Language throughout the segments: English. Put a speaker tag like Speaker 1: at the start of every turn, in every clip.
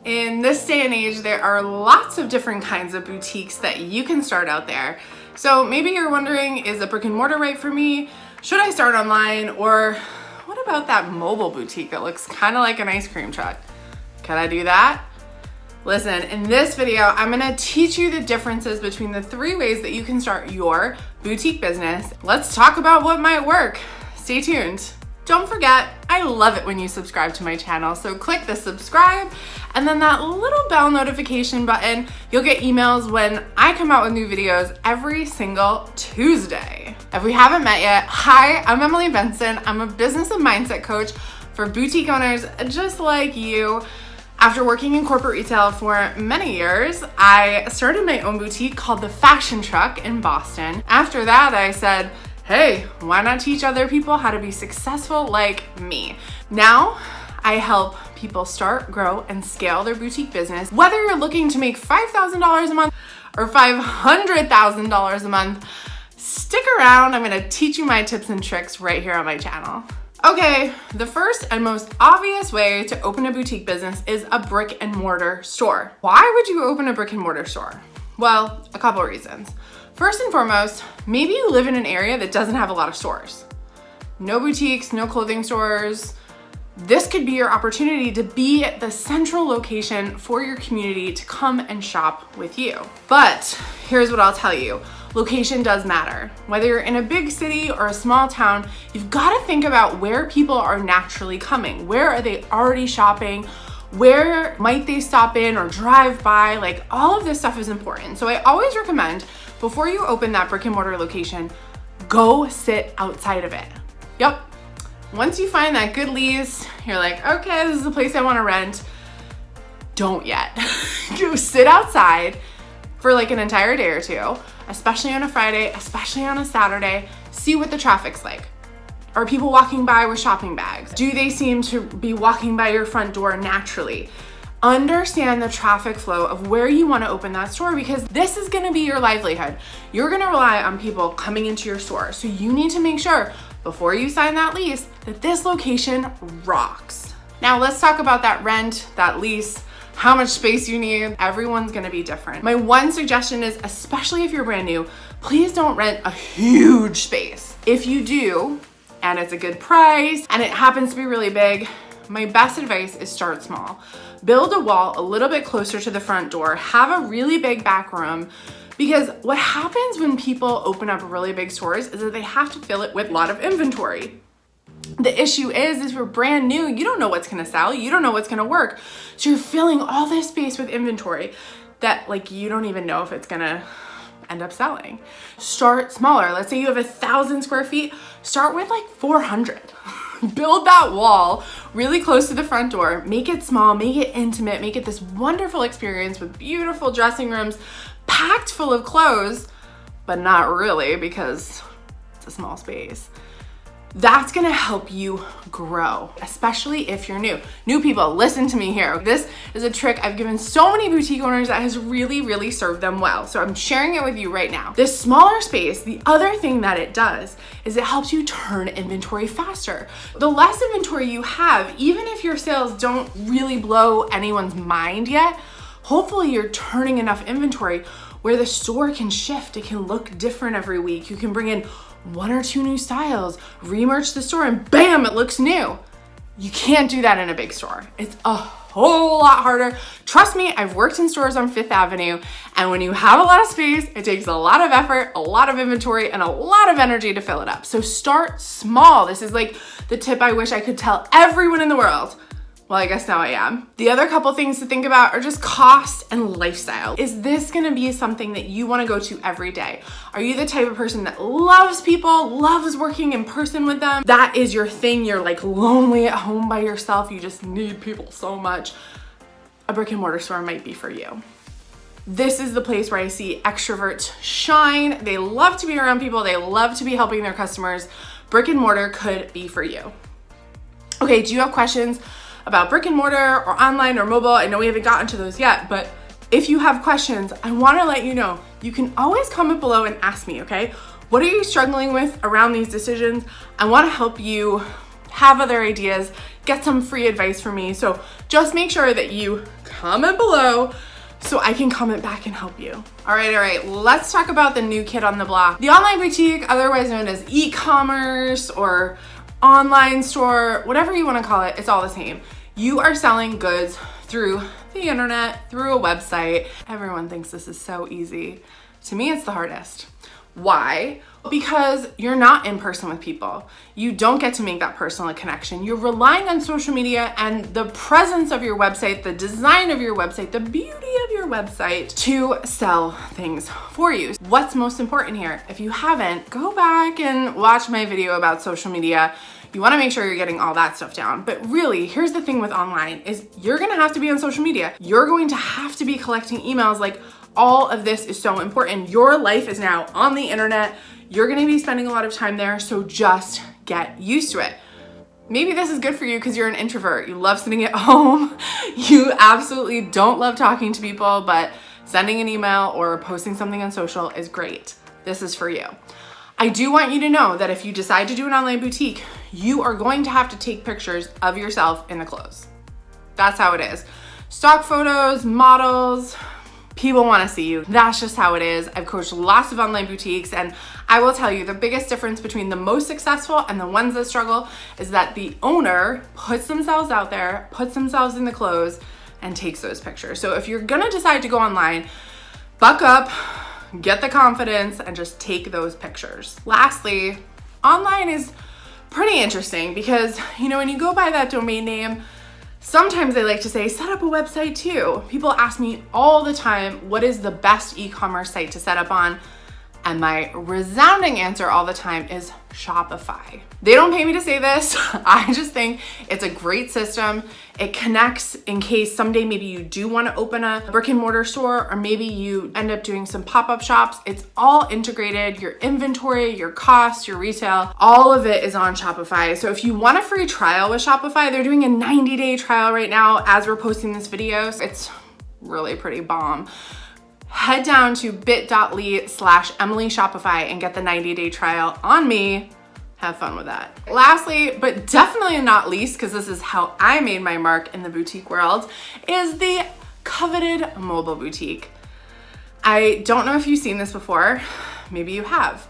Speaker 1: In this day and age, there are lots of different kinds of boutiques that you can start out there. So maybe you're wondering, is a brick and mortar right for me? Should I start online? Or what about that mobile boutique that looks kind of like an ice cream truck? Can I do that? Listen, in this video, I'm gonna teach you the differences between the 3 ways that you can start your boutique business. Let's talk about what might work. Stay tuned. Don't forget, I love it when you subscribe to my channel, so click the subscribe and then that little bell notification button. You'll get emails when I come out with new videos every single Tuesday. If we haven't met yet, hi, I'm Emily Benson. I'm a business and mindset coach for boutique owners just like you. After working in corporate retail for many years, I started my own boutique called The Fashion Truck in Boston. After that, I said, hey, why not teach other people how to be successful like me? Now, I help people start, grow, and scale their boutique business. Whether you're looking to make $5,000 a month or $500,000 a month, stick around. I'm gonna teach you my tips and tricks right here on my channel. Okay, the first and most obvious way to open a boutique business is a brick and mortar store. Why would you open a brick and mortar store? Well, a couple of reasons. First and foremost, maybe you live in an area that doesn't have a lot of stores. No boutiques, no clothing stores. This could be your opportunity to be at the central location for your community to come and shop with you. But here's what I'll tell you. Location does matter. Whether you're in a big city or a small town, you've got to think about where people are naturally coming. Where are they already shopping? Where might they stop in or drive by? Like, all of this stuff is important. So I always recommend, before you open that brick and mortar location, go sit outside of it. Yep. Once you find that good lease, you're like, okay, this is the place I want to rent. Don't yet. Go sit outside for like an entire day or two, especially on a Friday, especially on a Saturday. See what the traffic's like. Are people walking by with shopping bags? Do they seem to be walking by your front door naturally? Understand the traffic flow of where you want to open that store, because this is going to be your livelihood. You're going to rely on people coming into your store. So you need to make sure before you sign that lease that this location rocks. Now let's talk about that rent, that lease, how much space you need. Everyone's going to be different. My one suggestion is, especially if you're brand new, please don't rent a huge space. If you do, and it's a good price and it happens to be really big, my best advice is start small. Build a wall a little bit closer to the front door, have a really big back room, because what happens when people open up really big stores is that they have to fill it with a lot of inventory. The issue is you're brand new, you don't know what's gonna sell, you don't know what's gonna work. So you're filling all this space with inventory that like you don't even know if it's gonna end up selling. Start smaller. Let's say you have 1,000 square feet, start with like 400. Build that wall really close to the front door, make it small, make it intimate, make it this wonderful experience with beautiful dressing rooms, packed full of clothes, but not really because it's a small space. That's gonna help you grow, especially if you're new. New people, listen to me here. This is a trick I've given so many boutique owners that has really, really served them well. So I'm sharing it with you right now. This smaller space, the other thing that it does is it helps you turn inventory faster. The less inventory you have, even if your sales don't really blow anyone's mind yet, hopefully you're turning enough inventory where the store can shift. It can look different every week. You can bring in 1 or 2 new styles, remerch the store, and bam, it looks new. You can't do that in a big store. It's a whole lot harder. Trust me, I've worked in stores on 5th Avenue, and when you have a lot of space, it takes a lot of effort, a lot of inventory, and a lot of energy to fill it up. So start small. This is like the tip I wish I could tell everyone in the world. Well, I guess now I am. The other couple things to think about are just cost and lifestyle. Is this gonna be something that you wanna go to every day? Are you the type of person that loves people, loves working in person with them? That is your thing. You're like lonely at home by yourself. You just need people so much. A brick and mortar store might be for you. This is the place where I see extroverts shine. They love to be around people. They love to be helping their customers. Brick and mortar could be for you. Okay, do you have questions about brick and mortar or online or mobile? I know we haven't gotten to those yet, but if you have questions, I wanna let you know, you can always comment below and ask me, okay? What are you struggling with around these decisions? I wanna help you have other ideas, get some free advice from me. So just make sure that you comment below so I can comment back and help you. All right, let's talk about the new kid on the block. The online boutique, otherwise known as e-commerce or online store, whatever you wanna call it, it's all the same. You are selling goods through the internet, through a website. Everyone thinks this is so easy. To me, it's the hardest. Why? Because you're not in person with people. You don't get to make that personal connection. You're relying on social media and the presence of your website, the design of your website, the beauty of your website to sell things for you. What's most important here? If you haven't, go back and watch my video about social media. You wanna make sure you're getting all that stuff down. But really, here's the thing with online is you're gonna have to be on social media. You're going to have to be collecting emails. Like, all of this is so important. Your life is now on the internet. You're gonna be spending a lot of time there, so just get used to it. Maybe this is good for you because you're an introvert. You love sitting at home. You absolutely don't love talking to people, but sending an email or posting something on social is great. This is for you. I do want you to know that if you decide to do an online boutique, you are going to have to take pictures of yourself in the clothes. That's how it is. Stock photos, models, people want to see you. That's just how it is. I've coached lots of online boutiques, and I will tell you the biggest difference between the most successful and the ones that struggle is that the owner puts themselves out there, puts themselves in the clothes, and takes those pictures. So if you're gonna decide to go online, buck up, get the confidence, and just take those pictures. Lastly, online is pretty interesting because, you know, when you go by that domain name, sometimes they like to say, set up a website too. People ask me all the time, what is the best e-commerce site to set up on? And my resounding answer all the time is Shopify. They don't pay me to say this. I just think it's a great system. It connects in case someday maybe you do want to open a brick and mortar store, or maybe you end up doing some pop-up shops. It's all integrated. Your inventory, your costs, your retail, all of it is on Shopify. So if you want a free trial with Shopify, they're doing a 90-day trial right now as we're posting this video. It's really pretty bomb. Head down to bit.ly/Emily Shopify and get the 90-day trial on me. Have fun with that. Lastly, but definitely not least, because this is how I made my mark in the boutique world, is the coveted mobile boutique. I don't know if you've seen this before. Maybe you have.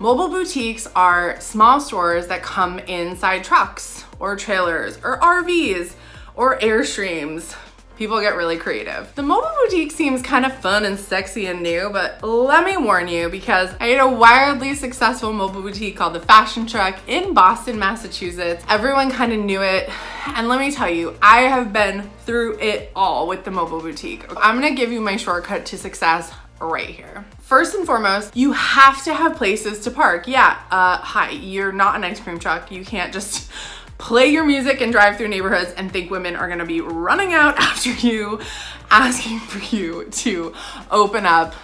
Speaker 1: Mobile boutiques are small stores that come inside trucks or trailers or RVs or Airstreams. People get really creative. The mobile boutique seems kind of fun and sexy and new, but let me warn you, because I had a wildly successful mobile boutique called the Fashion Truck in Boston, Massachusetts. Everyone kind of knew it. And let me tell you, I have been through it all with the mobile boutique. I'm gonna give you my shortcut to success right here. First and foremost, you have to have places to park. Yeah, hi, you're not an ice cream truck. You can't just play your music and drive through neighborhoods and think women are gonna be running out after you, asking for you to open up.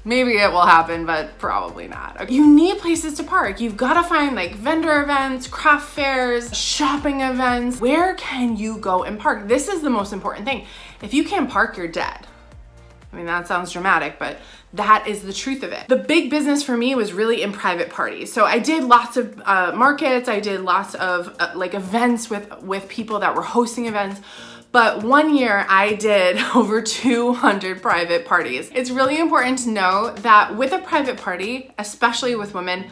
Speaker 1: Maybe it will happen, but probably not. Okay. You need places to park. You've gotta find like vendor events, craft fairs, shopping events. Where can you go and park? This is the most important thing. If you can't park, you're dead. I mean, that sounds dramatic, but that is the truth of it. The big business for me was really in private parties. So I did lots of markets. I did lots of like events with people that were hosting events. But one year I did over 200 private parties. It's really important to know that with a private party, especially with women,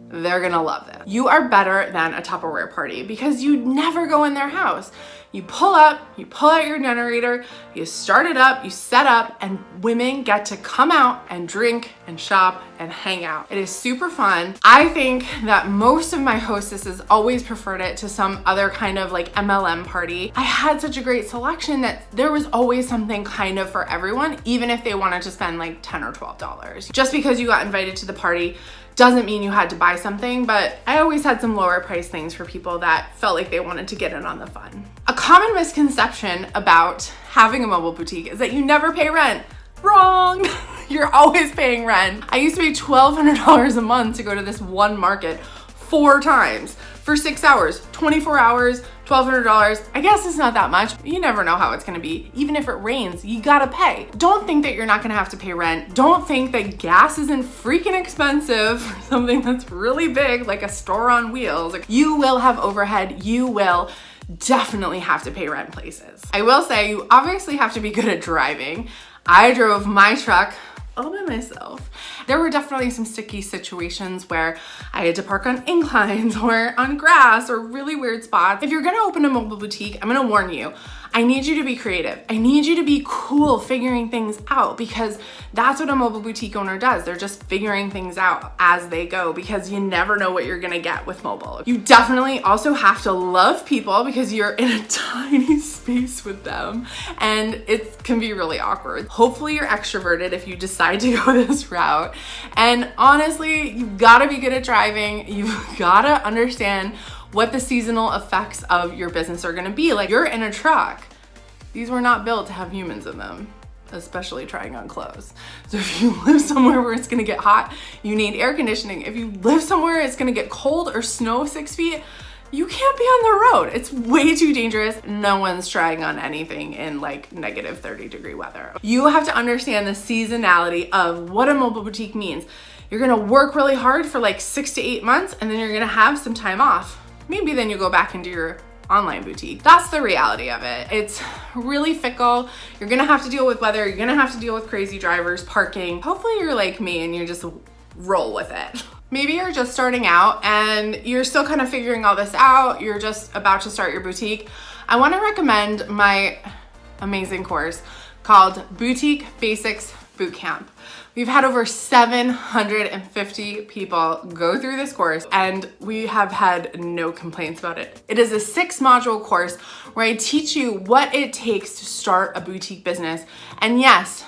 Speaker 1: they're gonna love this. You are better than a Tupperware party because you never go in their house. You pull up, you pull out your generator, you start it up, you set up, and women get to come out and drink and shop and hang out. It is super fun. I think that most of my hostesses always preferred it to some other kind of like MLM party. I had such a great selection that there was always something kind of for everyone, even if they wanted to spend like $10 or $12. Just because you got invited to the party doesn't mean you had to buy something, but I always had some lower price things for people that felt like they wanted to get in on the fun. A common misconception about having a mobile boutique is that you never pay rent. Wrong! You're always paying rent. I used to pay $1,200 a month to go to this one market 4 times for 6 hours, 24 hours, $1,200. I guess it's not that much. You never know how it's gonna be. Even if it rains, you gotta pay. Don't think that you're not gonna have to pay rent. Don't think that gas isn't freaking expensive for something that's really big, like a store on wheels. You will have overhead. You will definitely have to pay rent places. I will say you obviously have to be good at driving. I drove my truck all by myself. There were definitely some sticky situations where I had to park on inclines or on grass or really weird spots. If you're gonna open a mobile boutique, I'm gonna warn you, I need you to be creative. I need you to be cool figuring things out, because that's what a mobile boutique owner does. They're just figuring things out as they go, because you never know what you're gonna get with mobile. You definitely also have to love people, because you're in a tiny space with them and it can be really awkward. Hopefully you're extroverted if you decide to go this route. And honestly, you've gotta be good at driving. You've gotta understand what the seasonal effects of your business are gonna be. Like, you're in a truck. These were not built to have humans in them, especially trying on clothes. So if you live somewhere where it's gonna get hot, you need air conditioning. If you live somewhere it's gonna get cold or snow 6 feet, you can't be on the road. It's way too dangerous. No one's trying on anything in like negative 30-degree weather. You have to understand the seasonality of what a mobile boutique means. You're gonna work really hard for like 6 to 8 months, and then you're gonna have some time off. Maybe then you go back into your online boutique. That's the reality of it. It's really fickle. You're gonna have to deal with weather. You're gonna have to deal with crazy drivers, parking. Hopefully you're like me and you just roll with it. Maybe you're just starting out and you're still kind of figuring all this out. You're just about to start your boutique. I wanna recommend my amazing course called Boutique Basics Bootcamp. We've had over 750 people go through this course and we have had no complaints about it. It is a 6-module course where I teach you what it takes to start a boutique business. And yes,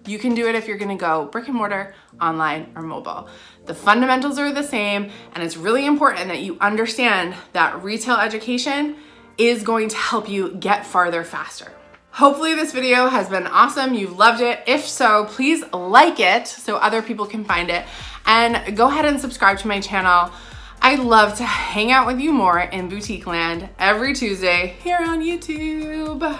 Speaker 1: you can do it if you're gonna go brick and mortar, online, or mobile. The fundamentals are the same, and it's really important that you understand that retail education is going to help you get farther faster. Hopefully this video has been awesome. You've loved it. If so, please like it so other people can find it, and go ahead and subscribe to my channel. I'd love to hang out with you more in boutique land every Tuesday here on YouTube.